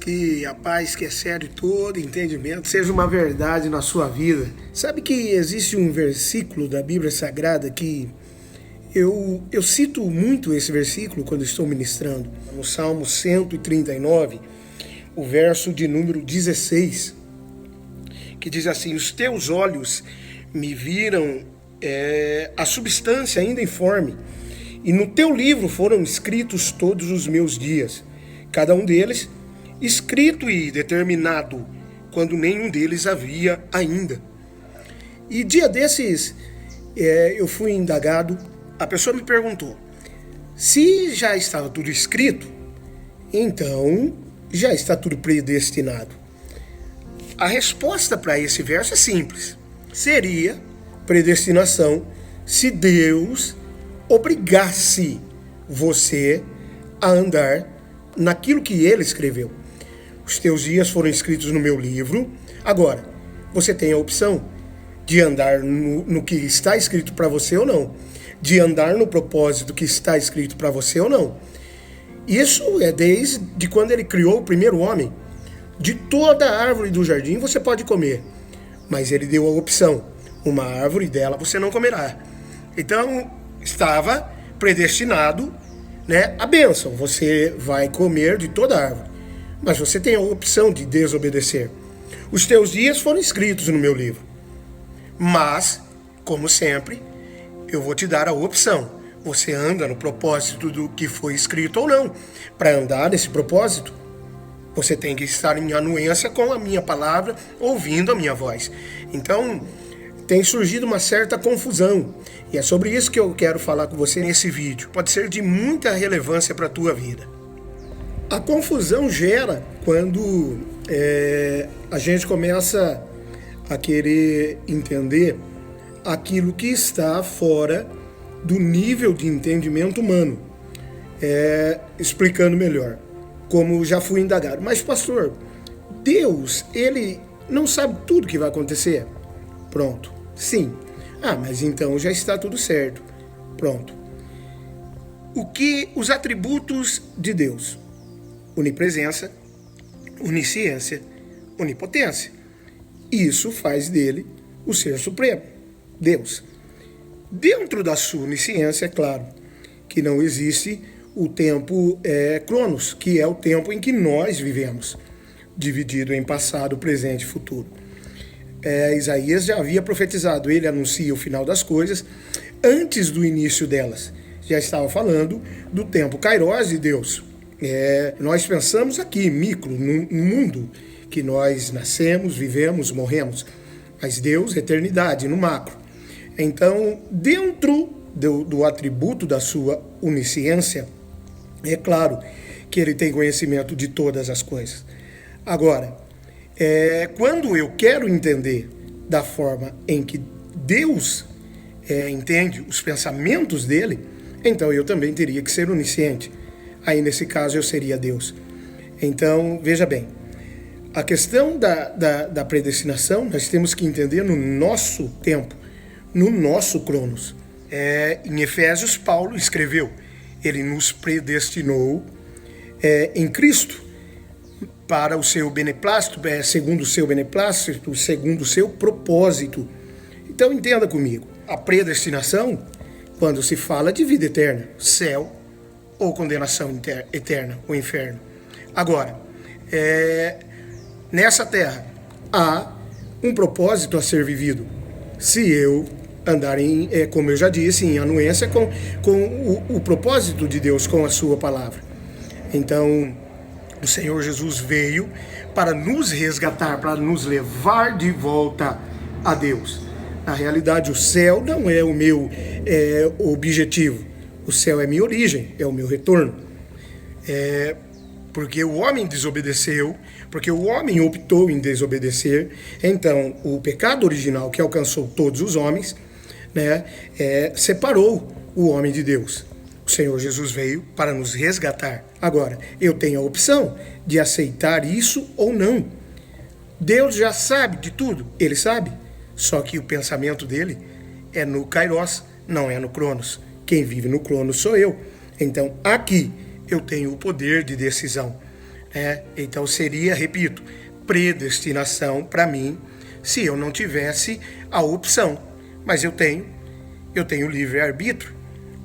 Que a paz que excede todo entendimento seja uma verdade na sua vida. Sabe que existe um versículo da Bíblia Sagrada que eu cito muito esse versículo quando estou ministrando. No Salmo 139, o verso de número 16, que diz assim: os teus olhos me viram a substância ainda informe, e no teu livro foram escritos todos os meus dias, cada um deles escrito e determinado, quando nenhum deles havia ainda. E dia desses eu fui indagado, a pessoa me perguntou: se já estava tudo escrito, então já está tudo predestinado. A resposta para esse verso é simples. Seria predestinação se Deus obrigasse você a andar naquilo que Ele escreveu. Os teus dias foram escritos no meu livro. Agora, você tem a opção de andar no que está escrito para você ou não. De andar no propósito que está escrito para você ou não. Isso é desde quando Ele criou o primeiro homem. De toda a árvore do jardim você pode comer, mas Ele deu a opção: uma árvore dela você não comerá. Então, estava predestinado, a bênção. Você vai comer de toda a árvore, mas você tem a opção de desobedecer. Os teus dias foram escritos no meu livro, mas, como sempre, eu vou te dar a opção. Você anda no propósito do que foi escrito ou não. Para andar nesse propósito, você tem que estar em anuência com a minha palavra, ouvindo a minha voz. Então, tem surgido uma certa confusão. E é sobre isso que eu quero falar com você nesse vídeo. Pode ser de muita relevância para a tua vida. A confusão gera quando a gente começa a querer entender aquilo que está fora do nível de entendimento humano. Explicando melhor, como já fui indagado: mas pastor, Deus, Ele não sabe tudo que vai acontecer? Pronto, sim. Mas então já está tudo certo. Pronto. Os atributos de Deus: onipresença, onisciência, onipotência. Isso faz dele o ser supremo, Deus. Dentro da sua onisciência, é claro que não existe o tempo Cronos, que é o tempo em que nós vivemos, dividido em passado, presente e futuro. Isaías já havia profetizado: ele anuncia o final das coisas antes do início delas. Já estava falando do tempo Kairos de Deus. Nós pensamos aqui, micro, no mundo que nós nascemos, vivemos, morremos. Mas Deus, eternidade, no macro. Então, dentro do atributo da sua onisciência, é claro que ele tem conhecimento de todas as coisas. Agora, quando eu quero entender da forma em que Deus entende os pensamentos dele, então eu também teria que ser onisciente. Aí, nesse caso, eu seria Deus. Então, veja bem, a questão da predestinação nós temos que entender no nosso tempo, no nosso Cronos. Em Efésios, Paulo escreveu: ele nos predestinou em Cristo para o seu beneplácito, segundo o seu beneplácito, segundo o seu propósito. Então entenda comigo, a predestinação, quando se fala de vida eterna, céu ou condenação eterna, o inferno. Agora, nessa terra há um propósito a ser vivido. Se eu andar como eu já disse, em anuência com o propósito de Deus, com a sua palavra. Então, o Senhor Jesus veio para nos resgatar, para nos levar de volta a Deus. Na realidade, o céu não é o meu objetivo. O céu é minha origem, é o meu retorno. Porque o homem desobedeceu, porque o homem optou em desobedecer. Então, o pecado original que alcançou todos os homens, separou o homem de Deus. O Senhor Jesus veio para nos resgatar. Agora, eu tenho a opção de aceitar isso ou não. Deus já sabe de tudo, ele sabe. Só que o pensamento dele é no Kairos, não é no Cronos. Quem vive no Cronos sou eu. Então, aqui eu tenho o poder de decisão. Então seria, repito, predestinação para mim se eu não tivesse a opção. Mas eu tenho livre-arbítrio.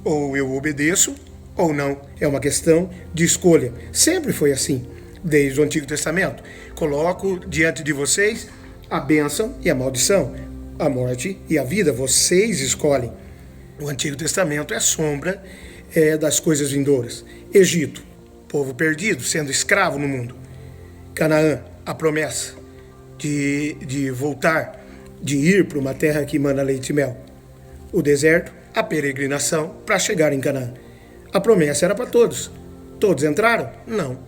Ou eu obedeço ou não. É uma questão de escolha. Sempre foi assim, desde o Antigo Testamento. Coloco diante de vocês a bênção e a maldição, a morte e a vida. Vocês escolhem. O Antigo Testamento é sombra das coisas vindouras. Egito, povo perdido, sendo escravo no mundo. Canaã, a promessa de voltar, de ir para uma terra que emana leite e mel. O deserto, a peregrinação para chegar em Canaã. A promessa era para todos. Todos entraram? Não.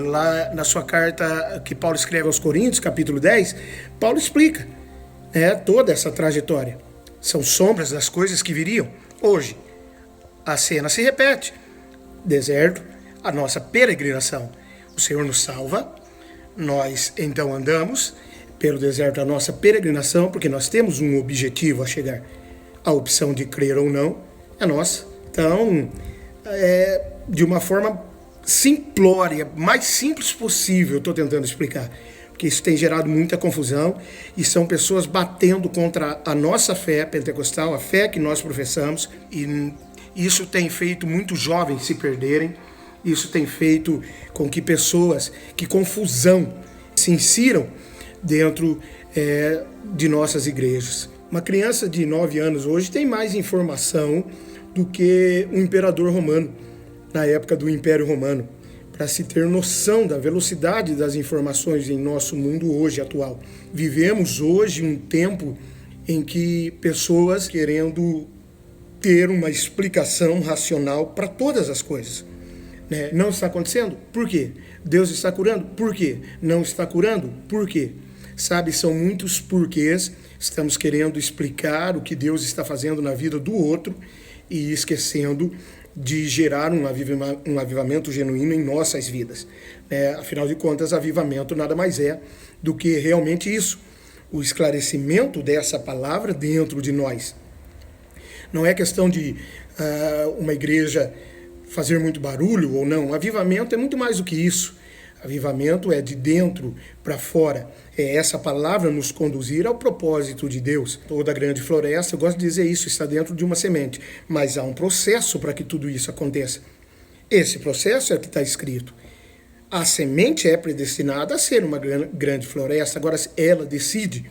Lá na sua carta que Paulo escreve aos Coríntios, capítulo 10, Paulo explica toda essa trajetória. São sombras das coisas que viriam. Hoje, a cena se repete. Deserto, a nossa peregrinação. O Senhor nos salva, nós então andamos pelo deserto a nossa peregrinação, porque nós temos um objetivo a chegar. A opção de crer ou não é nossa. Então, de uma forma simplória, mais simples possível, eu estou tentando explicar, porque isso tem gerado muita confusão e são pessoas batendo contra a nossa fé pentecostal, a fé que nós professamos, e isso tem feito muitos jovens se perderem, isso tem feito com que pessoas, que confusão, se insiram dentro de nossas igrejas. Uma criança de 9 anos hoje tem mais informação do que o imperador romano, na época do Império Romano, para se ter noção da velocidade das informações em nosso mundo hoje atual. Vivemos hoje um tempo em que pessoas querendo ter uma explicação racional para todas as coisas. Não está acontecendo? Por quê? Deus está curando? Por quê? Não está curando? Por quê? Sabe, são muitos porquês. Estamos querendo explicar o que Deus está fazendo na vida do outro e esquecendo de gerar um avivamento genuíno em nossas vidas. Afinal de contas, avivamento nada mais é do que realmente isso, o esclarecimento dessa palavra dentro de nós. Não é questão de uma igreja fazer muito barulho ou não. Avivamento é muito mais do que isso. Avivamento é de dentro para fora. É essa palavra nos conduzir ao propósito de Deus. Toda grande floresta, eu gosto de dizer isso, está dentro de uma semente. Mas há um processo para que tudo isso aconteça. Esse processo é o que está escrito. A semente é predestinada a ser uma grande floresta. Agora, ela decide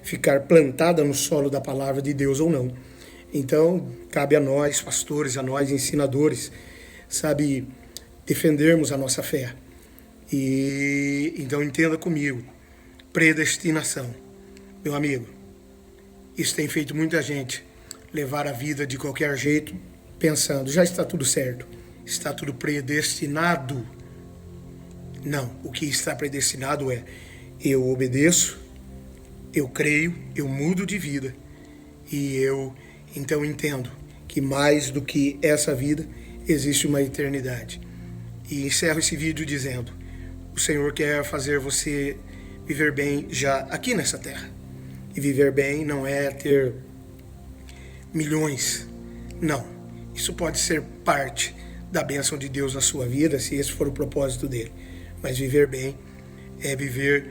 ficar plantada no solo da palavra de Deus ou não. Então, cabe a nós, pastores, a nós, ensinadores, sabe, defendermos a nossa fé. E então entenda comigo, predestinação. Meu amigo, isso tem feito muita gente levar a vida de qualquer jeito, pensando, já está tudo certo, está tudo predestinado. Não, o que está predestinado é, eu obedeço, eu creio, eu mudo de vida e eu então entendo que mais do que essa vida existe uma eternidade. E encerro esse vídeo dizendo, o Senhor quer fazer você viver bem já aqui nessa terra. E viver bem não é ter milhões, não. Isso pode ser parte da bênção de Deus na sua vida, se esse for o propósito dele. Mas viver bem é viver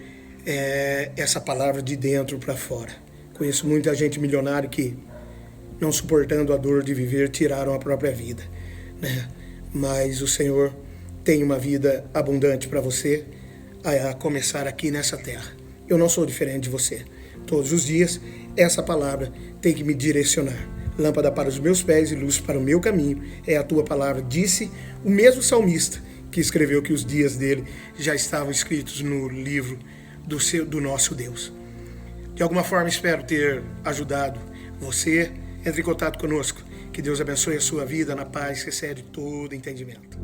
essa palavra de dentro para fora. Conheço muita gente milionária que, não suportando a dor de viver, tiraram a própria vida, Mas o Senhor tem uma vida abundante para você, a começar aqui nessa terra. Eu não sou diferente de você. Todos os dias, essa palavra tem que me direcionar. Lâmpada para os meus pés e luz para o meu caminho é a tua palavra, disse o mesmo salmista que escreveu que os dias dele já estavam escritos no livro do nosso Deus. De alguma forma, espero ter ajudado você. Entre em contato conosco. Que Deus abençoe a sua vida na paz que excede todo entendimento.